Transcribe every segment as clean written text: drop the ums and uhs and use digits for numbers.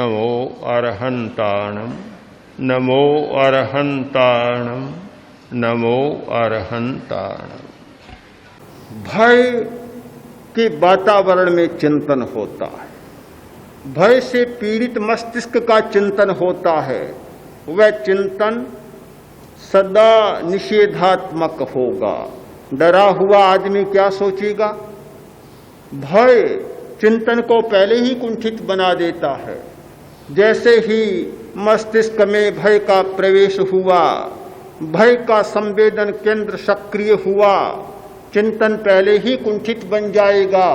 नमो अरहंताणम नमो अरहंताणम नमो अरहंताणम। भय के वातावरण में चिंतन होता है, भय से पीड़ित मस्तिष्क का चिंतन होता है। वह चिंतन सदा निषेधात्मक होगा। डरा हुआ आदमी क्या सोचेगा? भय चिंतन को पहले ही कुंठित बना देता है। जैसे ही मस्तिष्क में भय का प्रवेश हुआ, भय का संवेदन केंद्र सक्रिय हुआ, चिंतन पहले ही कुंठित बन जाएगा।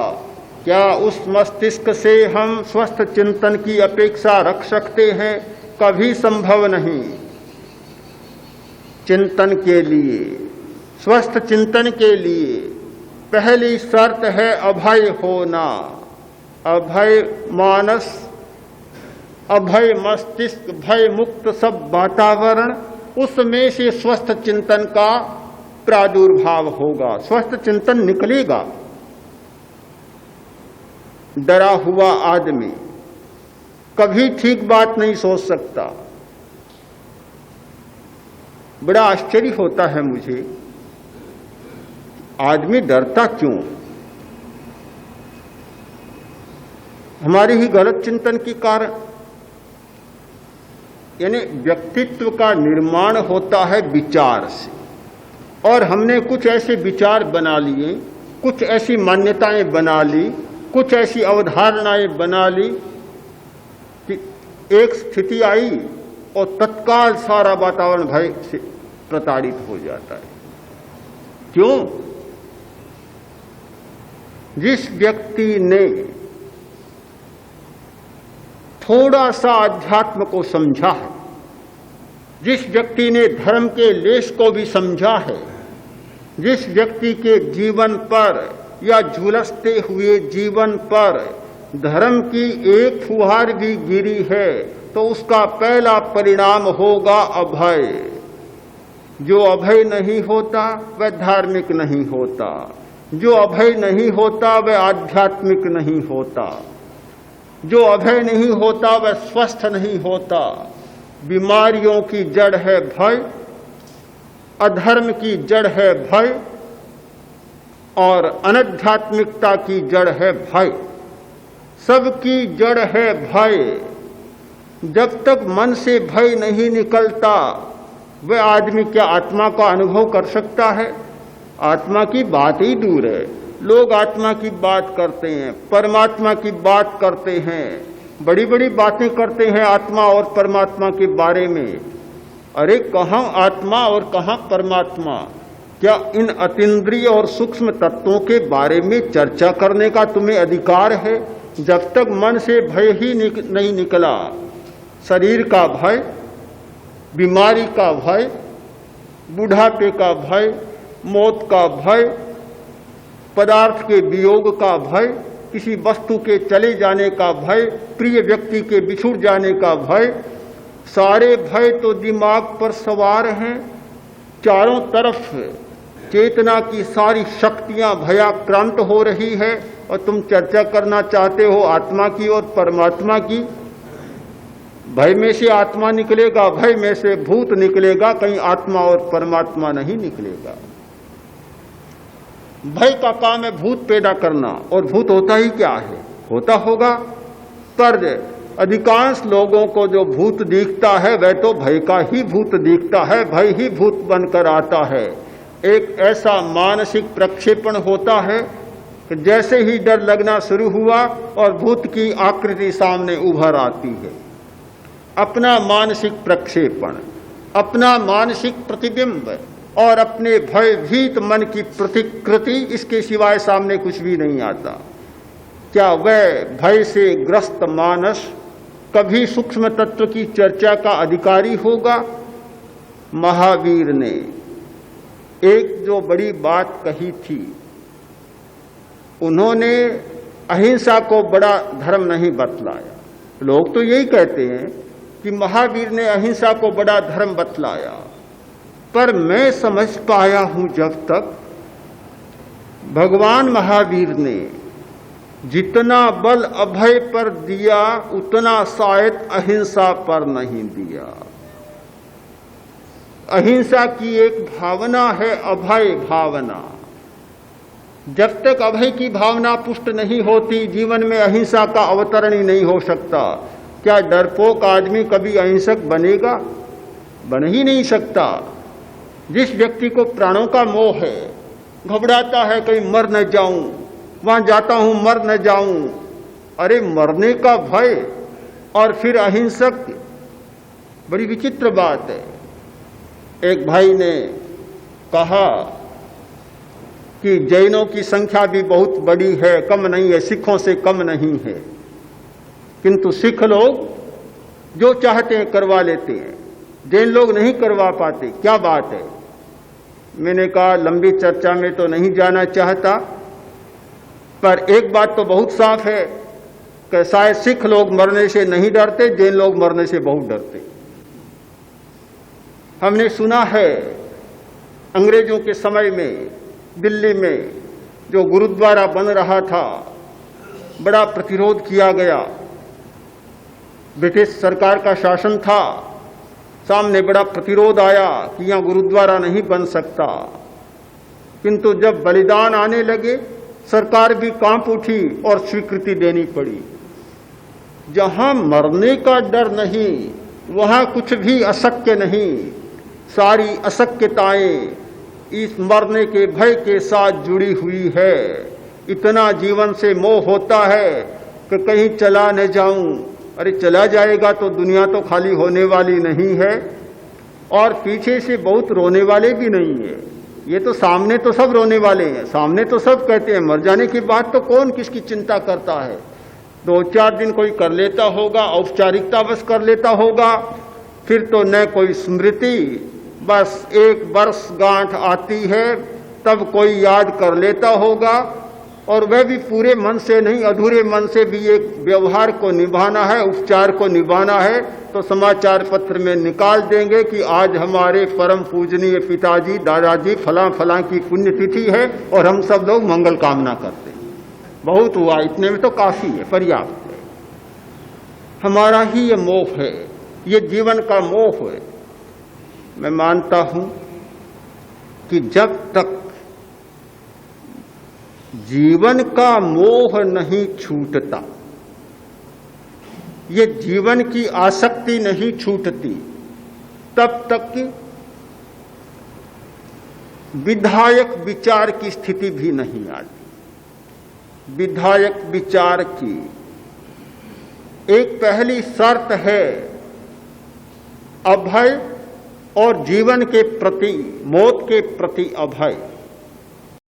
क्या उस मस्तिष्क से हम स्वस्थ चिंतन की अपेक्षा रख सकते हैं? कभी संभव नहीं। चिंतन के लिए, स्वस्थ चिंतन के लिए पहली शर्त है अभय होना। अभय मानस, अभय मस्तिष्क, भय मुक्त सब वातावरण, उसमें से स्वस्थ चिंतन का प्रादुर्भाव होगा, स्वस्थ चिंतन निकलेगा। डरा हुआ आदमी कभी ठीक बात नहीं सोच सकता। बड़ा आश्चर्य होता है मुझे, आदमी डरता क्यों? हमारे ही गलत चिंतन के कारण। यानी व्यक्तित्व का निर्माण होता है विचार से, और हमने कुछ ऐसे विचार बना लिए, कुछ ऐसी मान्यताएं बना ली, कुछ ऐसी अवधारणाएं बना ली कि एक स्थिति आई और तत्काल सारा वातावरण भय से प्रताड़ित हो जाता है। क्यों? जिस व्यक्ति ने थोड़ा सा अध्यात्म को समझा है, जिस व्यक्ति ने धर्म के लेश को भी समझा है, जिस व्यक्ति के जीवन पर या झुलसते हुए जीवन पर धर्म की एक फुहार भी गिरी है, तो उसका पहला परिणाम होगा अभय। जो अभय नहीं होता वह धार्मिक नहीं होता, जो अभय नहीं होता वह आध्यात्मिक नहीं होता, जो अभय नहीं होता वह स्वस्थ नहीं होता। बीमारियों की जड़ है भय, अधर्म की जड़ है भय, और अनाध्यात्मिकता की जड़ है भय। सबकी जड़ है भय। जब तक मन से भय नहीं निकलता, वह आदमी क्या आत्मा का अनुभव कर सकता है? आत्मा की बात ही दूर है। लोग आत्मा की बात करते हैं, परमात्मा की बात करते हैं, बड़ी बड़ी बातें करते हैं आत्मा और परमात्मा के बारे में। अरे कहाँ आत्मा और कहाँ परमात्मा? क्या इन अतीन्द्रिय और सूक्ष्म तत्वों के बारे में चर्चा करने का तुम्हें अधिकार है? जब तक मन से भय ही नहीं निकला, शरीर का भय, बीमारी का भय, बुढ़ापे का भय, मौत का भय, पदार्थ के वियोग का भय, किसी वस्तु के चले जाने का भय, प्रिय व्यक्ति के बिछुड़ जाने का भय, सारे भय तो दिमाग पर सवार हैं। चारों तरफ चेतना की सारी शक्तियां भयाक्रांत हो रही है, और तुम चर्चा करना चाहते हो आत्मा की और परमात्मा की। भय में से आत्मा निकलेगा, भय में से भूत निकलेगा, कहीं आत्मा और परमात्मा नहीं निकलेगा। भय का काम है भूत पैदा करना, और भूत होता ही क्या है? होता होगा, पर अधिकांश लोगों को जो भूत दिखता है वह तो भय का ही भूत दिखता है, भय ही भूत बनकर आता है। एक ऐसा मानसिक प्रक्षेपण होता है कि जैसे ही डर लगना शुरू हुआ और भूत की आकृति सामने उभर आती है। अपना मानसिक प्रक्षेपण, अपना मानसिक प्रतिबिंब और अपने भयभीत मन की प्रतिकृति, इसके सिवाय सामने कुछ भी नहीं आता। क्या वह भय से ग्रस्त मानस कभी सूक्ष्म तत्व की चर्चा का अधिकारी होगा? महावीर ने एक जो बड़ी बात कही थी, उन्होंने अहिंसा को बड़ा धर्म नहीं बतलाया। लोग तो यही कहते हैं कि महावीर ने अहिंसा को बड़ा धर्म बतलाया, पर मैं समझ पाया हूं जब तक भगवान महावीर ने जितना बल अभय पर दिया उतना शायद अहिंसा पर नहीं दिया। अहिंसा की एक भावना है अभय भावना। जब तक अभय की भावना पुष्ट नहीं होती जीवन में अहिंसा का अवतरण ही नहीं हो सकता। क्या डरपोक आदमी कभी अहिंसक बनेगा? बन ही नहीं सकता। जिस व्यक्ति को प्राणों का मोह है, घबराता है कहीं मर न जाऊं, वहां जाता हूं मर न जाऊं, अरे मरने का भय और फिर अहिंसक, बड़ी विचित्र बात है। एक भाई ने कहा कि जैनों की संख्या भी बहुत बड़ी है, कम नहीं है, सिखों से कम नहीं है, किंतु सिख लोग जो चाहते हैं करवा लेते हैं, जैन लोग नहीं करवा पाते। क्या बात है? मैंने कहा लंबी चर्चा में तो नहीं जाना चाहता, पर एक बात तो बहुत साफ है कि शायद सिख लोग मरने से नहीं डरते, जैन लोग मरने से बहुत डरते। हमने सुना है अंग्रेजों के समय में दिल्ली में जो गुरुद्वारा बन रहा था, बड़ा प्रतिरोध किया गया। ब्रिटिश सरकार का शासन था, सामने बड़ा प्रतिरोध आया कि यहां गुरुद्वारा नहीं बन सकता। किंतु जब बलिदान आने लगे सरकार भी कांप उठी और स्वीकृति देनी पड़ी। जहां मरने का डर नहीं वहां कुछ भी अशक्य नहीं। सारी अशक्यताएं इस मरने के भय के साथ जुड़ी हुई है। इतना जीवन से मोह होता है कि कहीं चला न जाऊं। अरे चला जाएगा तो दुनिया तो खाली होने वाली नहीं है, और पीछे से बहुत रोने वाले भी नहीं है। ये तो सामने तो सब रोने वाले हैं, सामने तो सब कहते हैं मर जाने की बात, तो कौन किसकी चिंता करता है। 2-4 दिन कोई कर लेता होगा, औपचारिकता बस कर लेता होगा, फिर तो न कोई स्मृति, बस एक वर्ष गांठ आती है तब कोई याद कर लेता होगा, और वह भी पूरे मन से नहीं, अधूरे मन से भी एक व्यवहार को निभाना है, उपचार को निभाना है, तो समाचार पत्र में निकाल देंगे कि आज हमारे परम पूजनीय पिताजी दादाजी फलां फलां की पुण्यतिथि है और हम सब लोग मंगल कामना करते हैं। बहुत हुआ, इतने में तो काफी है, पर्याप्त है। हमारा ही ये मोह है, ये जीवन का मोह है। मैं मानता हूं कि जब तक जीवन का मोह नहीं छूटता, ये जीवन की आसक्ति नहीं छूटती, तब तक विधायक विचार की स्थिति भी नहीं आती। विधायक विचार की एक पहली शर्त है अभय और जीवन के प्रति, मौत के प्रति अभय।